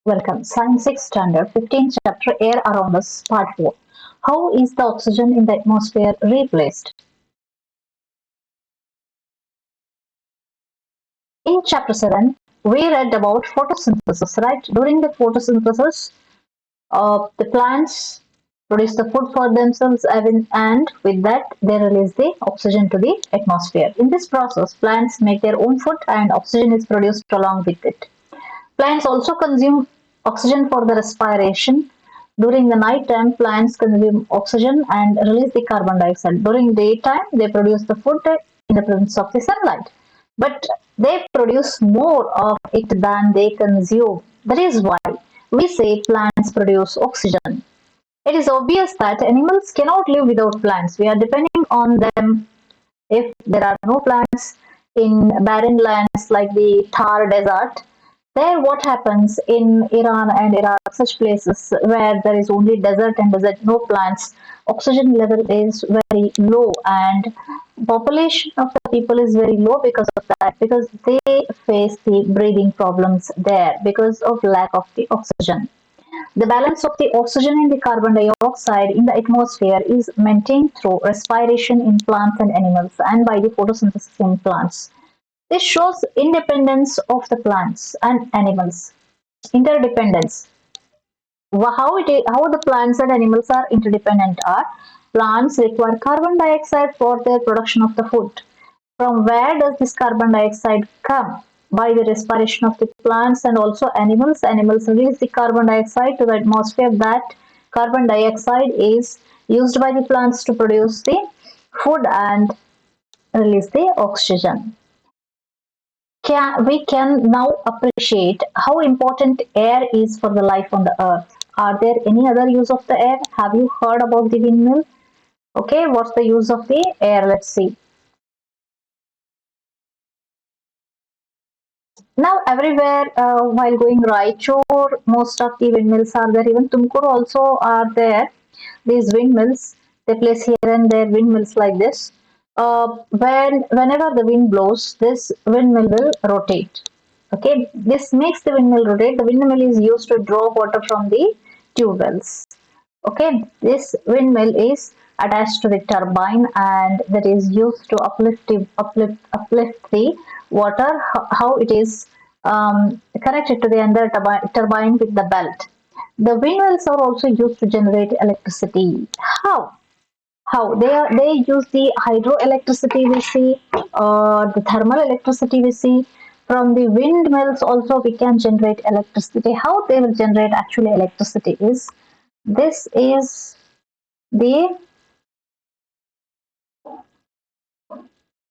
Welcome. Science 6 Standard 15th Chapter Air Around Us Part 4. How is the oxygen in the atmosphere replaced? In Chapter 7, we read about photosynthesis, right? During the photosynthesis, the plants produce the food for themselves and with that they release the oxygen to the atmosphere. In this process, plants make their own food and oxygen is produced along with it. Plants also consume oxygen for the respiration. During the night time, plants consume oxygen and release the carbon dioxide. During daytime, they produce the food in the presence of the sunlight. But they produce more of it than they consume. That is why we say plants produce oxygen. It is obvious that animals cannot live without plants. We are depending on them. If there are no plants in barren lands like the Thar desert, there what happens in Iran and Iraq, such places where there is only desert and desert, no plants, oxygen level is very low and population of the people is very low because of that, because they face the breathing problems there because of lack of the oxygen. The balance of the oxygen and the carbon dioxide in the atmosphere is maintained through respiration in plants and animals and by the photosynthesis in plants. This shows independence of the plants and animals. Interdependence. How the plants and animals are interdependent are plants require carbon dioxide for their production of the food. From where does this carbon dioxide come? By the respiration of the plants and also animals. Animals release the carbon dioxide to the atmosphere. That carbon dioxide is used by the plants to produce the food and release the oxygen. We can now appreciate how important air is for the life on the earth. Are there any other use of the air? Have you heard about the windmill? Okay, what's the use of the air? Let's see. Now everywhere while going Raichur, most of the windmills are there. Even Tumkur also are there. These windmills, they place here and there windmills like this. Whenever the wind blows, this windmill will rotate. Okay, this makes the windmill rotate. The windmill is used to draw water from the tube wells. Okay, this windmill is attached to the turbine and that is used to uplift the water. How it is connected to the under turbine with the belt. The windmills are also used to generate electricity. How they use the hydroelectricity we see, the thermal electricity we see. From the windmills also we can generate electricity. How they will generate actually electricity is, this is the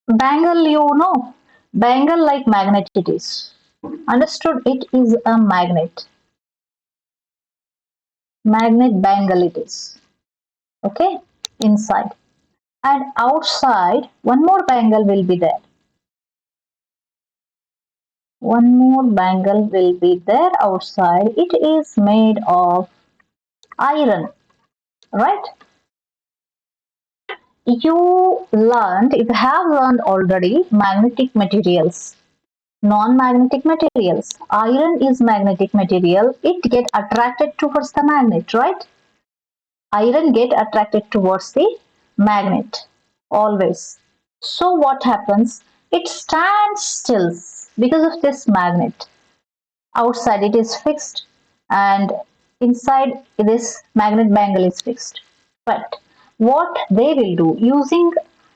bangle, you know, bangle like magnet it is. Understood? It is a magnet. Magnet bangle it is. Okay, inside. And outside, one more bangle will be there. One more bangle will be there outside. It is made of iron, right? You have learned already magnetic materials, non-magnetic materials. Iron is magnetic material. It get attracted towards the magnet, right? Iron get attracted towards the magnet always. So what happens? It stands still because of this magnet. Outside it is fixed and inside this magnet bangle is fixed. But what they will do, using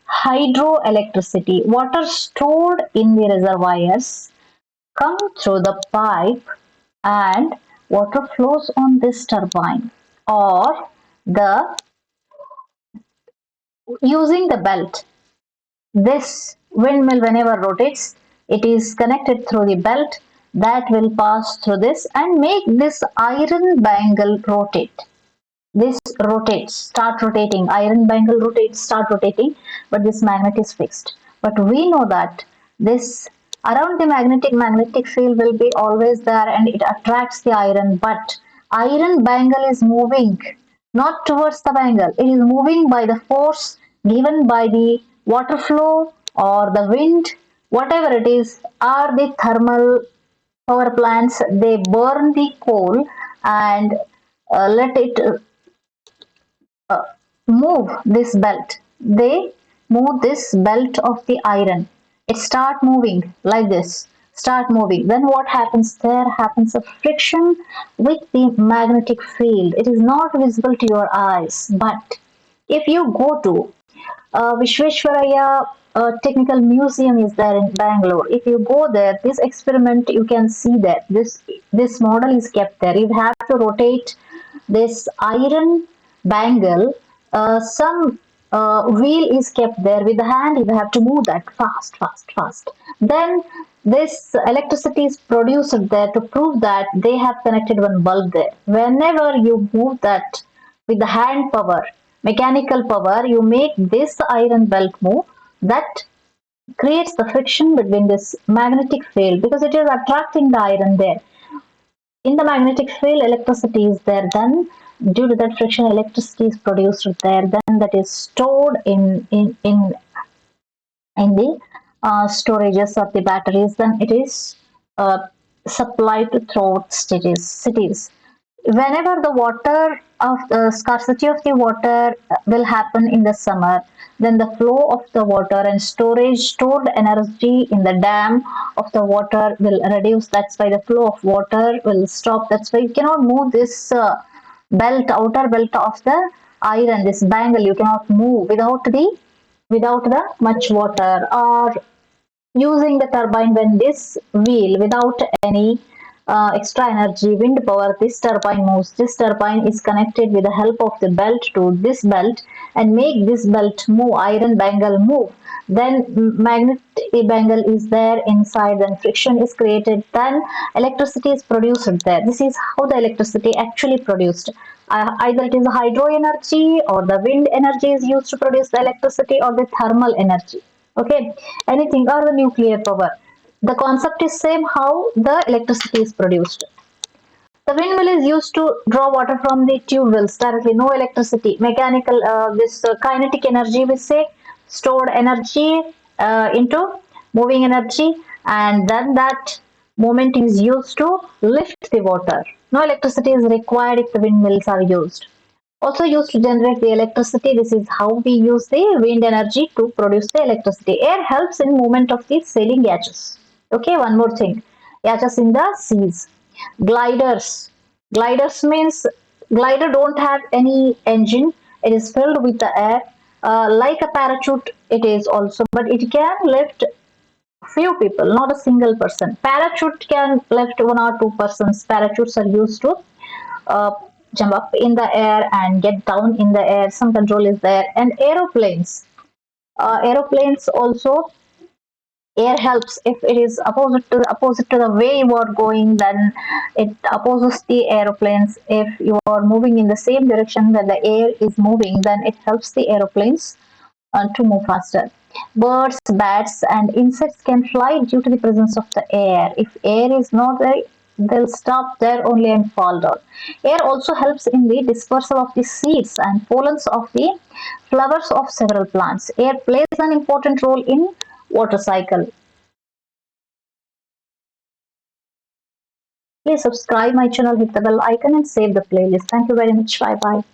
hydroelectricity, water stored in the reservoirs come through the pipe and water flows on this turbine, or the using the belt. This windmill whenever rotates, it is connected through the belt that will pass through this and make this iron bangle rotate. This rotates, start rotating, iron bangle rotates, start rotating, but this magnet is fixed. But we know that this around the magnetic field will be always there and it attracts the iron, but iron bangle is moving not towards the bangle, it is moving by the force given by the water flow or the wind, whatever it is, or the thermal Power plants, they burn the coal and let it uh, move this belt. They move this belt of the iron. It start moving like this. Start moving. Then what happens? There happens a friction with the magnetic field. It is not visible to your eyes, but if you go to Vishweshwaraya Technical Museum is there in Bangalore. If you go there, this experiment you can see that this model is kept there. You have to rotate this iron bangle. Some wheel is kept there with the hand. You have to move that fast, fast, fast. Then this electricity is produced there to prove that they have connected one bulb there. Whenever you move that with the hand power, mechanical power, you make this iron belt move. That creates the friction between this magnetic field because it is attracting the iron there. In the magnetic field, electricity is there. Then, due to that friction, electricity is produced there. Then that is stored in the storages of the batteries. Then it is supplied to throughout cities. Whenever the water of the scarcity of the water will happen in the summer, then the flow of the water and storage stored energy in the dam of the water will reduce. That's why the flow of water will stop. That's why you cannot move this belt, outer belt of the iron, this bangle. You cannot move without the much water, or using the turbine when this wheel without any extra energy wind power, this turbine moves. This turbine is connected with the help of the belt to this belt and make this belt move, iron bangle move. Then magnetic bangle is there inside, then friction is created, then electricity is produced there. This is how the electricity actually produced. Either it is hydro energy or the wind energy is used to produce the electricity, or the thermal energy. Okay, anything, or the nuclear power. The concept is same how the electricity is produced. The windmill is used to draw water from the tube wells directly, no electricity. Mechanical, this kinetic energy, we say, stored energy into moving energy, and then that moment is used to lift the water. No electricity is required if the windmills are used. Also used to generate the electricity. This is how we use the wind energy to produce the electricity. Air helps in movement of the sailing yachts. Okay, one more thing. Yachts in the seas. Gliders. Gliders means glider don't have any engine. It is filled with the air. Like a parachute, it is also, but it can lift few people, not a single person. Parachute can lift one or two persons. Parachutes are used to uh, jump up in the air and get down in the air. Some control is there. And aeroplanes. Aeroplanes also, air helps. If it is opposite to the way you are going, then it opposes the aeroplanes. If you are moving in the same direction that the air is moving, then it helps the aeroplanes to move faster. Birds, bats, and insects can fly due to the presence of the air. If air is not there, they'll stop there only and fall down. Air also helps in the dispersal of the seeds and pollens of the flowers of several plants. Air plays an important role in water cycle. Please subscribe my channel, hit the bell icon and save the playlist. Thank you very much. Bye bye.